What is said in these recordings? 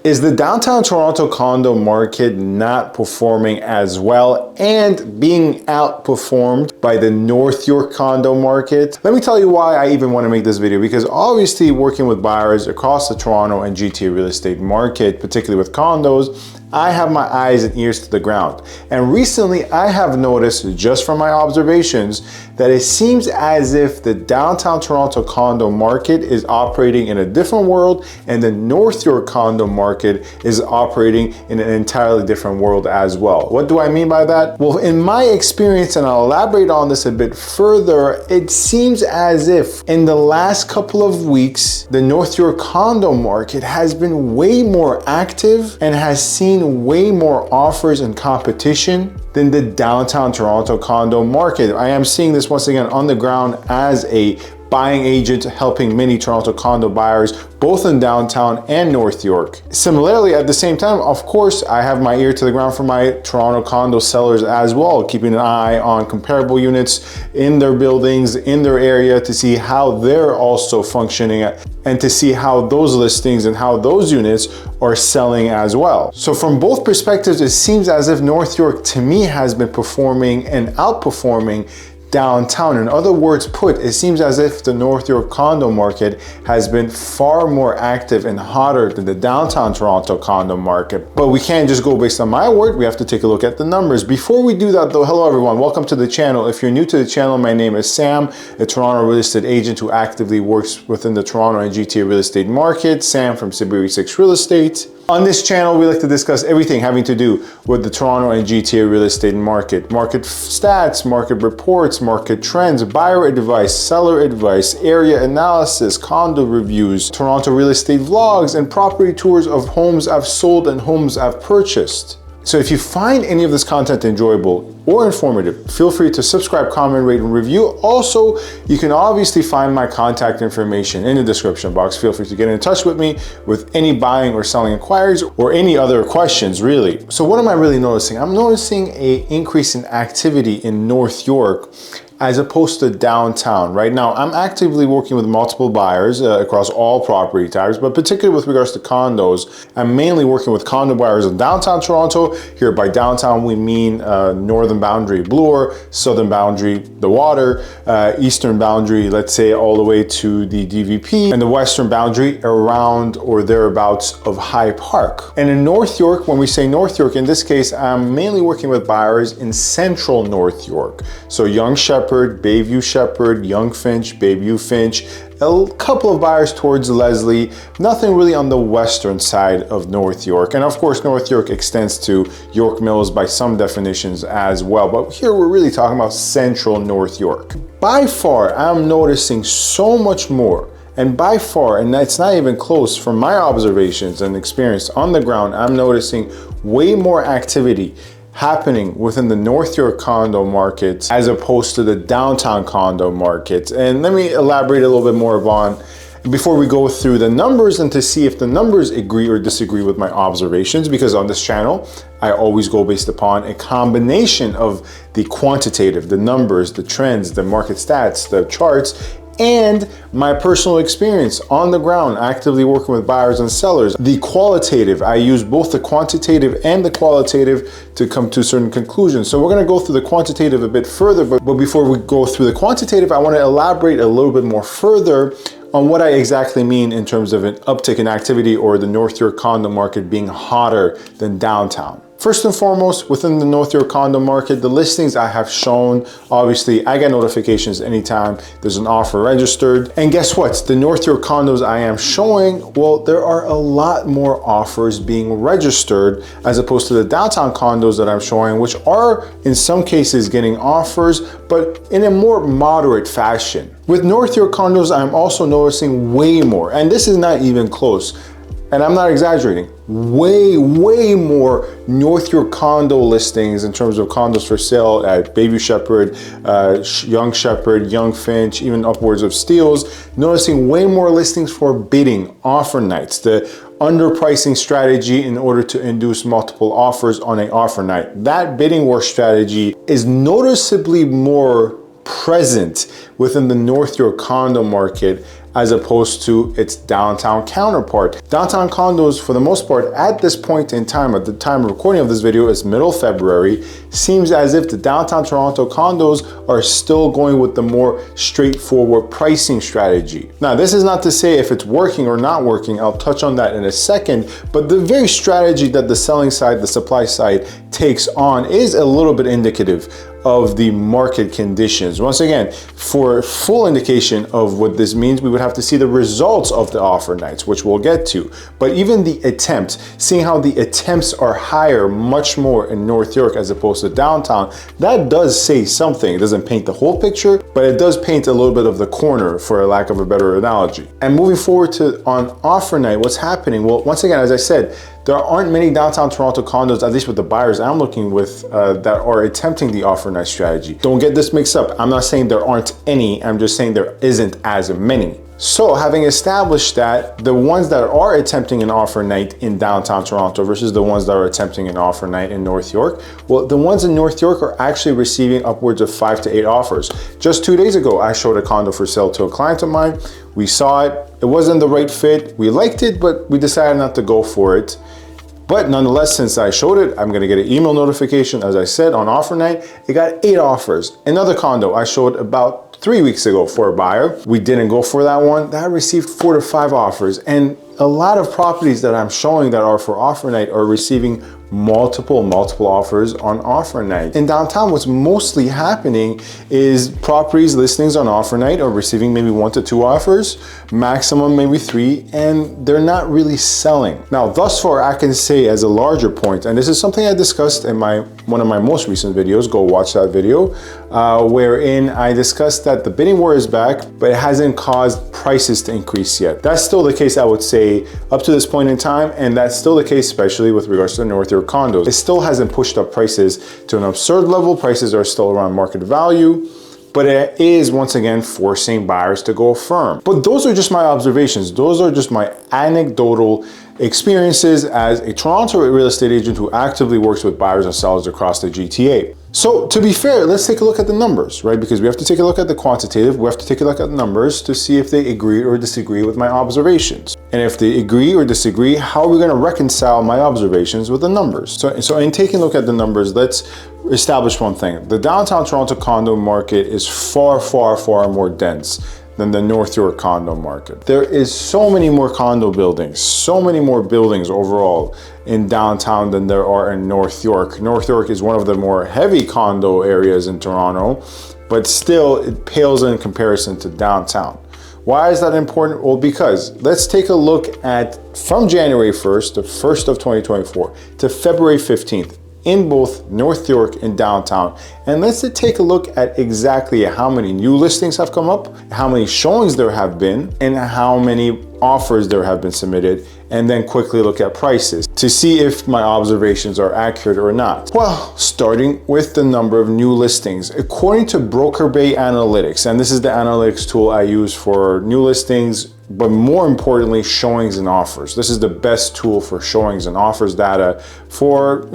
Is the downtown Toronto condo market not performing as well and being outperformed by the North York condo market? Let me tell you why I even want to make this video, because obviously working with buyers across the Toronto and GTA real estate market, particularly with condos, I have my eyes and ears to the ground. And recently I have noticed, just from my observations, that it seems as if the downtown Toronto condo market is operating in a different world and the North York condo market is operating in an entirely different world as well. What do I mean by that? Well, in my experience, and I'll elaborate on this a bit further, it seems as if in the last couple of weeks, the North York condo market has been way more active and has seen way more offers and competition than the downtown Toronto condo market. I am seeing this once again on the ground as a buying agent helping many Toronto condo buyers, both in downtown and North York. Similarly, at the same time, of course, I have my ear to the ground for my Toronto condo sellers as well, keeping an eye on comparable units in their buildings, in their area, to see how they're also functioning and to see how those listings and how those units are selling as well. So from both perspectives, it seems as if North York, to me, has been performing and outperforming downtown. In other words put, it seems as if the North York condo market has been far more active and hotter than the downtown Toronto condo market. But we can't just go based on my word, we have to take a look at the numbers. Before we do that though, hello everyone, welcome to the channel. If you're new to the channel, my name is Sam, a Toronto real estate agent who actively works within the Toronto and GTA real estate market. Sam from SaberiSixRealEstate. On this channel, we like to discuss everything having to do with the Toronto and GTA real estate market. Market stats, market reports, market trends, buyer advice, seller advice, area analysis, condo reviews, Toronto real estate vlogs, and property tours of homes I've sold and homes I've purchased. So if you find any of this content enjoyable or informative, feel free to subscribe, comment, rate, and review. Also, you can obviously find my contact information in the description box. Feel free to get in touch with me with any buying or selling inquiries or any other questions, really. So what am I really noticing? I'm noticing an increase in activity in North York as opposed to downtown. Right now, I'm actively working with multiple buyers across all property types, but particularly with regards to condos, I'm mainly working with condo buyers in downtown Toronto. Here by downtown, we mean northern boundary Bloor, southern boundary the Water, eastern boundary, let's say all the way to the DVP, and the western boundary around or thereabouts of High Park. And in North York, when we say North York, in this case, I'm mainly working with buyers in central North York. So Yonge St, Bayview Shepherd, Yonge Finch, Bayview Finch, a couple of buyers towards Leslie, nothing really on the western side of North York. And of course, North York extends to York Mills by some definitions as well. But here we're really talking about central North York. By far, I'm noticing so much more. And by far, and it's not even close, from my observations and experience on the ground, I'm noticing way more activity happening within the North York condo markets as opposed to the downtown condo markets. And let me elaborate a little bit more upon, before we go through the numbers and to see if the numbers agree or disagree with my observations, because on this channel, I always go based upon a combination of the quantitative, the numbers, the trends, the market stats, the charts, and my personal experience on the ground, actively working with buyers and sellers. The qualitative, I use both the quantitative and the qualitative to come to certain conclusions. So we're gonna go through the quantitative a bit further, but before we go through the quantitative, I wanna elaborate a little bit more further on what I exactly mean in terms of an uptick in activity or the North York condo market being hotter than downtown. First and foremost, within the North York condo market, the listings I have shown, obviously I get notifications anytime there's an offer registered. And guess what? The North York condos I am showing, well, there are a lot more offers being registered as opposed to the downtown condos that I'm showing, which are in some cases getting offers, but in a more moderate fashion. With North York condos, I'm also noticing way more, and this is not even close. And I'm not exaggerating, way more North York condo listings in terms of condos for sale at Bayview Shepherd, Yonge Shepherd, Yonge Finch, even upwards of Steeles. Noticing way more listings for bidding, offer nights, the underpricing strategy in order to induce multiple offers on an offer night. That bidding war strategy is noticeably more present within the North York condo market as opposed to its downtown counterpart. Downtown condos, for the most part, at this point in time, at the time of recording of this video, is middle February, seems as if the downtown Toronto condos are still going with the more straightforward pricing strategy. Now, this is not to say if it's working or not working, I'll touch on that in a second, but the very strategy that the selling side, the supply side takes on is a little bit indicative of the market conditions. Once again, for full indication of what this means, we would have to see the results of the offer nights, which we'll get to. But even the attempt, seeing how the attempts are higher, much more in North York as opposed to downtown, that does say something. It doesn't paint the whole picture, but it does paint a little bit of the corner, for a lack of a better analogy. And moving forward to on offer night, what's happening? Well, once again, as I said, there aren't many downtown Toronto condos, at least with the buyers I'm looking with, that are attempting the offer night strategy. Don't get this mixed up. I'm not saying there aren't any, I'm just saying there isn't as many. So having established that, the ones that are attempting an offer night in downtown Toronto versus the ones that are attempting an offer night in North York, well, the ones in North York are actually receiving upwards of 5 to 8 offers. Just 2 days ago, I showed a condo for sale to a client of mine. We saw it, it wasn't the right fit. We liked it, but we decided not to go for it. But nonetheless, since I showed it, I'm gonna get an email notification. As I said, on offer night, it got 8 offers. Another condo I showed about 3 weeks ago for a buyer. We didn't go for that one. That received 4 to 5 offers. And a lot of properties that I'm showing that are for offer night are receiving multiple offers on offer night. In downtown, what's mostly happening is properties listings on offer night are receiving maybe 1 to 2 offers, maximum maybe 3, and they're not really selling. Now, thus far, I can say as a larger point, and this is something I discussed in one of my most recent videos, go watch that video, wherein I discussed that the bidding war is back, but it hasn't caused prices to increase yet. That's still the case, I would say, up to this point in time, and that's still the case, especially with regards to the North York condos. It still hasn't pushed up prices to an absurd level. Prices are still around market value, but it is once again forcing buyers to go firm. But those are just my observations. Those are just my anecdotal experiences as a Toronto real estate agent who actively works with buyers and sellers across the GTA. So to be fair, let's take a look at the numbers, right? Because we have to take a look at the quantitative, we have to take a look at the numbers to see if they agree or disagree with my observations. And if they agree or disagree, how are we gonna reconcile my observations with the numbers? So in taking a look at the numbers, let's establish one thing. The downtown Toronto condo market is far more dense than the North York condo market. There is so many more condo buildings, so many more buildings overall in downtown than there are in North York. North York is one of the more heavy condo areas in Toronto, but still it pales in comparison to downtown. Why is that important? Well, because let's take a look at from January 1st, the 1st of 2024 to February 15th, in both North York and downtown. And let's take a look at exactly how many new listings have come up, how many showings there have been, and how many offers there have been submitted, and then quickly look at prices to see if my observations are accurate or not. Well, starting with the number of new listings. According to Brokerage Analytics, and this is the analytics tool I use for new listings, but more importantly, showings and offers. This is the best tool for showings and offers data. For,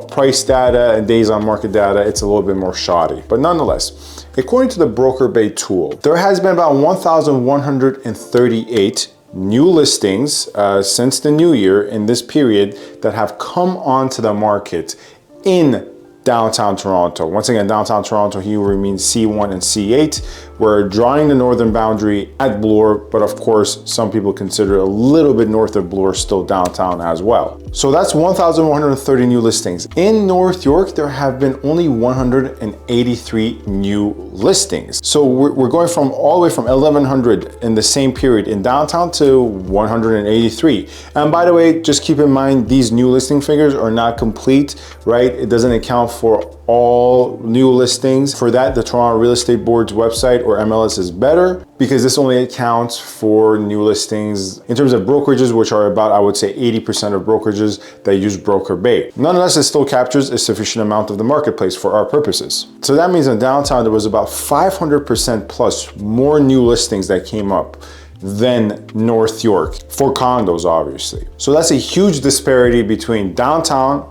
price data and days on market data, it's a little bit more shoddy. But nonetheless, according to the Brokerage tool, there has been about 1,138 new listings since the new year in this period that have come onto the market in downtown Toronto. Once again, downtown Toronto here means C1 and C8. We're drawing the northern boundary at Bloor, but of course, some people consider a little bit north of Bloor still downtown as well. So that's 1,130 new listings. In North York, there have been only 183 new listings. So we're going from all the way from 1,100 in the same period in downtown to 183. And by the way, just keep in mind, these new listing figures are not complete, right? It doesn't account for all new listings. For that, the Toronto Real Estate Board's website or MLS is better because this only accounts for new listings in terms of brokerages, which are about, I would say, 80% of brokerages that use Brokerage. Nonetheless, it still captures a sufficient amount of the marketplace for our purposes. So that means in downtown, there was about 500% plus more new listings that came up than North York for condos, obviously. So that's a huge disparity between downtown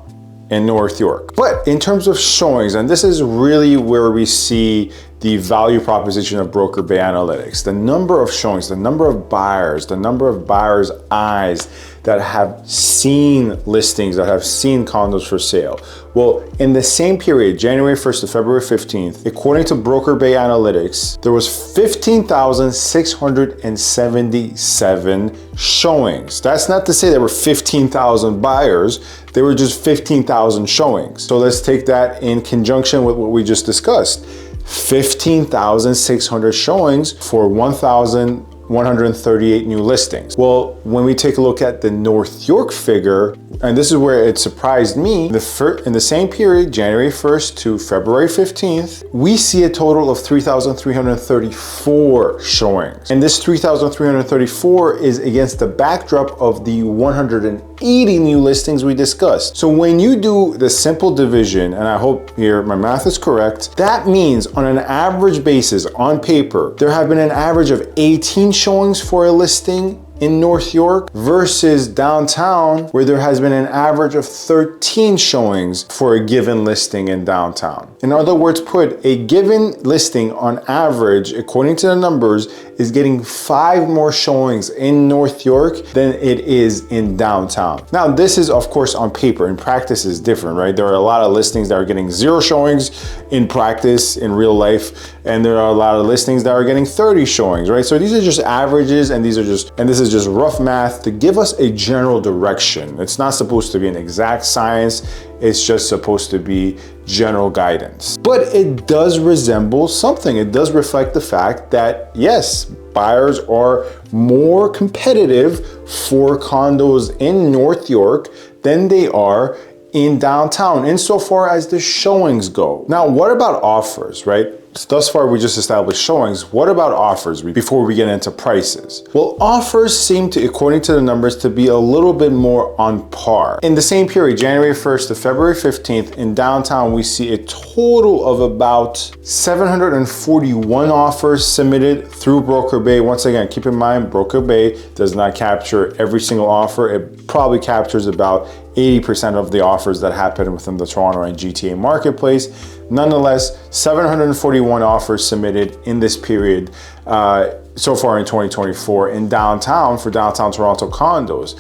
in North York. But in terms of showings, and this is really where we see the value proposition of Broker Bay Analytics, the number of showings, the number of buyers, the number of buyers' eyes that have seen listings, that have seen condos for sale. Well, in the same period, January 1st to February 15th, according to Broker Bay Analytics, there was 15,677 showings. That's not to say there were 15,000 buyers, there were just 15,000 showings. So let's take that in conjunction with what we just discussed. 15,600 showings for 1,138 new listings. Well, when we take a look at the North York figure, and this is where it surprised me, in the same period, January 1st to February 15th, we see a total of 3,334 showings. And this 3,334 is against the backdrop of the 180 new listings we discussed. So when you do the simple division, and I hope here my math is correct, that means on an average basis, on paper, there have been an average of 18 showings for a listing in North York versus downtown, where there has been an average of 13 showings for a given listing in downtown. In other words put, a given listing on average, according to the numbers, is getting 5 more showings in North York than it is in downtown. Now, this is of course on paper. In practice is different, right? There are a lot of listings that are getting 0 showings in practice, in real life, and there are a lot of listings that are getting 30 showings, right? So these are just averages, and this is just rough math to give us a general direction. It's not supposed to be an exact science, it's just supposed to be general guidance. But it does resemble something. It does reflect the fact that yes, buyers are more competitive for condos in North York than they are in downtown, insofar as the showings go. Now, what about offers, right? Thus far, we just established showings. What about offers before we get into prices? Well, offers seem to, according to the numbers, to be a little bit more on par. In the same period, January 1st to February 15th, in downtown, we see a total of about 741 offers submitted through Broker Bay. Once again, keep in mind, Broker Bay does not capture every single offer. It probably captures about 80% of the offers that happen within the Toronto and GTA marketplace. Nonetheless, 741 offers submitted in this period so far in 2024 in downtown for downtown Toronto condos.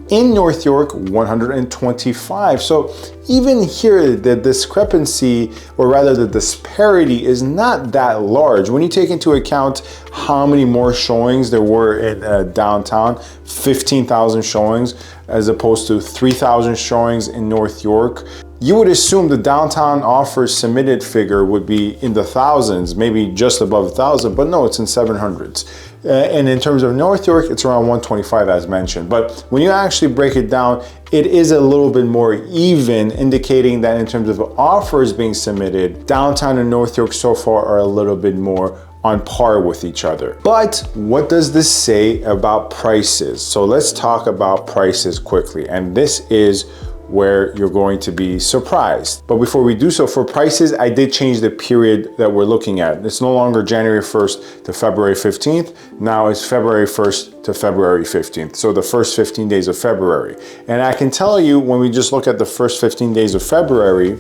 In North York, 125. So even here, the discrepancy, or rather the disparity, is not that large. When you take into account how many more showings there were in downtown, 15,000 showings, as opposed to 3,000 showings in North York, you would assume the downtown offers submitted figure would be in the thousands, maybe just above 1,000, but no, it's in 700s. And in terms of North York, it's around 125 as mentioned. But when you actually break it down, it is a little bit more even, indicating that in terms of offers being submitted, downtown and North York so far are a little bit more on par with each other. But what does this say about prices? So let's talk about prices quickly. And this is where you're going to be surprised. But before we do so, for prices, I did change the period that we're looking at. It's no longer January 1st to February 15th. Now it's February 1st to February 15th. So the first 15 days of February. And I can tell you, when we just look at the first 15 days of February,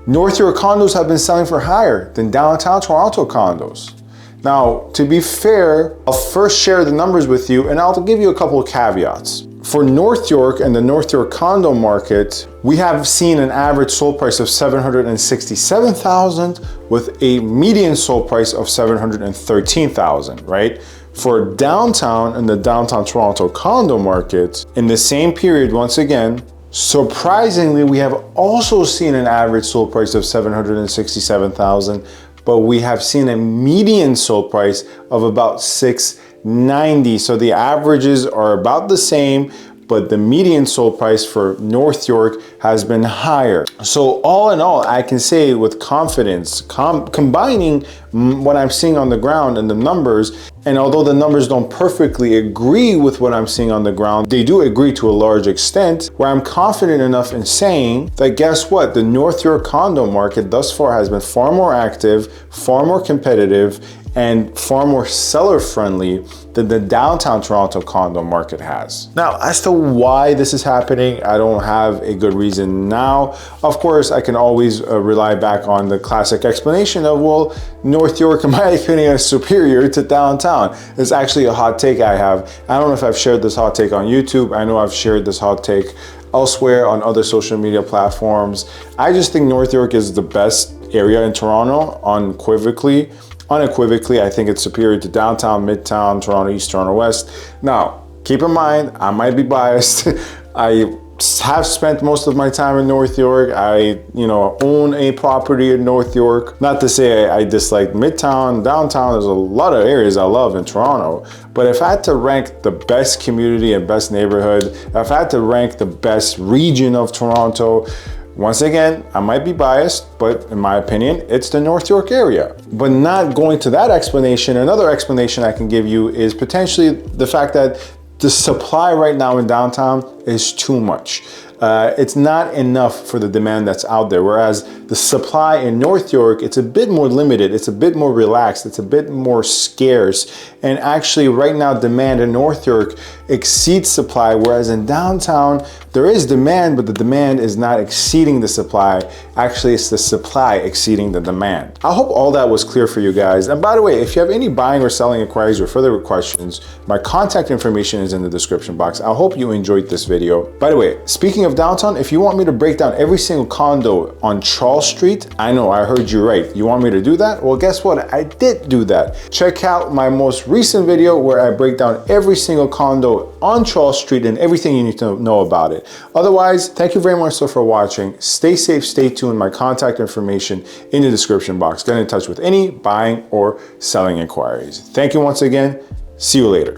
North York condos have been selling for higher than downtown Toronto condos. Now, to be fair, I'll first share the numbers with you, and I'll give you a couple of caveats. For North York and the North York condo market, we have seen an average sold price of $767,000 with a median sold price of $713,000, right? For downtown and the downtown Toronto condo market, in the same period, once again, surprisingly, we have also seen an average sold price of $767,000, but we have seen a median sold price of about $690. So the averages are about the same, but the median sold price for North York has been higher. So all in all, I can say with confidence, combining what I'm seeing on the ground and the numbers, and although the numbers don't perfectly agree with what I'm seeing on the ground, they do agree to a large extent, where I'm confident enough in saying that guess what? The North York condo market thus far has been far more active, far more competitive, and far more seller friendly than the downtown Toronto condo market has. Now, as to why this is happening, I don't have a good reason now. Of course, I can always rely back on the classic explanation of, well, North York, in my opinion, is superior to downtown. It's actually a hot take I have. I don't know if I've shared this hot take on YouTube. I know I've shared this hot take elsewhere on other social media platforms. I just think North York is the best area in Toronto, unequivocally. I think it's superior to downtown, midtown, Toronto East, Toronto West. Now, keep in mind, I might be biased. I have spent most of my time in North York. I, own a property in North York. Not to say I dislike midtown, downtown. There's a lot of areas I love in Toronto. But if I had to rank the best community and best neighborhood, if I had to rank the best region of Toronto, once again, I might be biased, but in my opinion, it's the North York area. But not going to that explanation, another explanation I can give you is potentially the fact that the supply right now in downtown is too much. It's not enough for the demand that's out there. Whereas the supply in North York, it's a bit more limited, it's a bit more relaxed, it's a bit more scarce. And actually right now demand in North York exceeds supply, whereas in downtown, there is demand, but the demand is not exceeding the supply. Actually, it's the supply exceeding the demand. I hope all that was clear for you guys. And by the way, if you have any buying or selling inquiries or further questions, my contact information is in the description box. I hope you enjoyed this video. By the way, speaking of downtown, if you want me to break down every single condo on Charles Street, I know, I heard you right. You want me to do that? Well, guess what? I did do that. Check out my most recent video where I break down every single condo on Charles Street and everything you need to know about it. Otherwise, thank you very much for watching. Stay safe, stay tuned. My contact information in the description box. Get in touch with any buying or selling inquiries. Thank you once again. See you later.